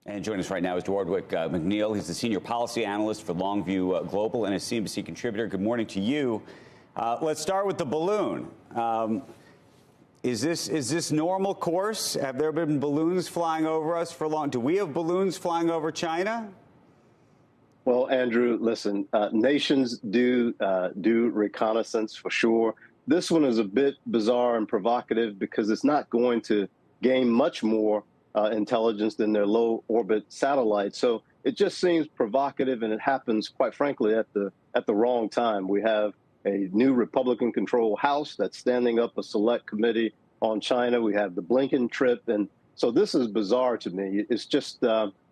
And joining us right now is Dewardric McNeal. He's the senior policy analyst for Longview Global and a CNBC contributor. Good morning to you. Let's start with the balloon. Is this normal course? Have there been balloons flying over us for long? Do we have balloons flying over China? Well, Andrew, listen, nations do reconnaissance for sure. This one is a bit bizarre and provocative because it's not going to gain much more intelligence than their low orbit satellites. So it just seems provocative, and it happens, quite frankly, at the wrong time. We have a new Republican-controlled House that's standing up a select committee on China. We have the Blinken trip, and so this is bizarre to me. It's just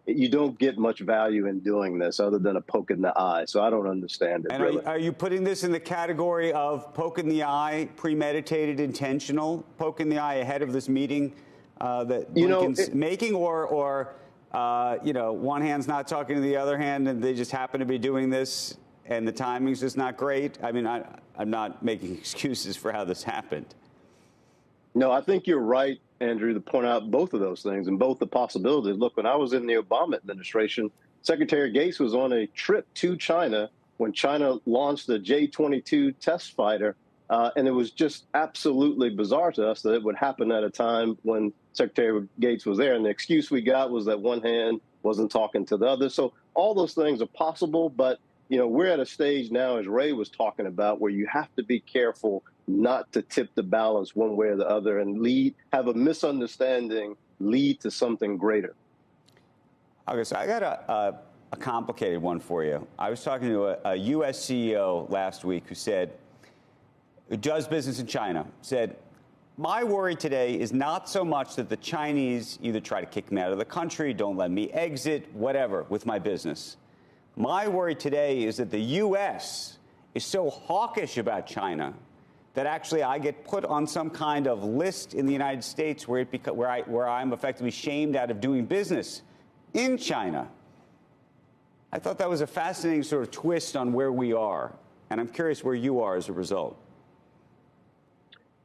you don't get much value in doing this other than a poke in the eye. So I don't understand it. And really. Are you putting this in the category of poke in the eye, premeditated, intentional poke in the eye ahead of this meeting that Blinken's making, or one hand's not talking to the other hand, and they just happen to be doing this, and the timing's just not great? I mean, I'm not making excuses for how this happened. No, I think you're right, Andrew, to point out both of those things and both the possibilities. Look, when I was in the Obama administration, Secretary Gates was on a trip to China when China launched the J-22 test fighter, and it was just absolutely bizarre to us that it would happen at a time when Secretary Gates was there. And the excuse we got was that one hand wasn't talking to the other. So all those things are possible, but we're at a stage now, as Ray was talking about, where you have to be careful not to tip the balance one way or the other and have a misunderstanding lead to something greater. Okay, so I got a complicated one for you. I was talking to a U.S. CEO last week who does business in China, said, my worry today is not so much that the Chinese either try to kick me out of the country, don't let me exit, whatever, with my business. My worry today is that the U.S. is so hawkish about China that actually I get put on some kind of list in the United States where I'm effectively shamed out of doing business in China. I thought that was a fascinating sort of twist on where we are, and I'm curious where you are as a result.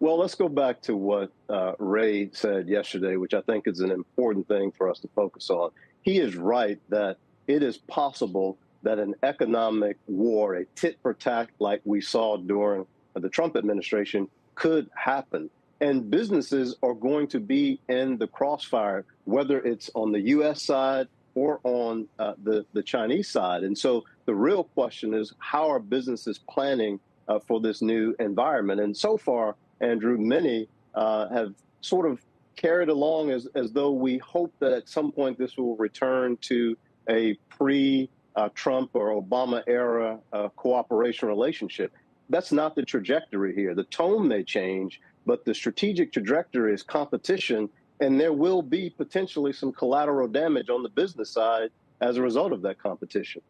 Well, let's go back to what Ray said yesterday, which I think is an important thing for us to focus on. He is right that it is possible that an economic war, a tit for tat like we saw during the Trump administration, could happen. And businesses are going to be in the crossfire, whether it's on the U.S. side or on the Chinese side. And so the real question is, how are businesses planning for this new environment? And so far, Andrew, many have sort of carried along as though we hope that at some point this will return to a pre-Trump or Obama era cooperation relationship. That's not the trajectory here. The tone may change, but the strategic trajectory is competition, and there will be potentially some collateral damage on the business side as a result of that competition.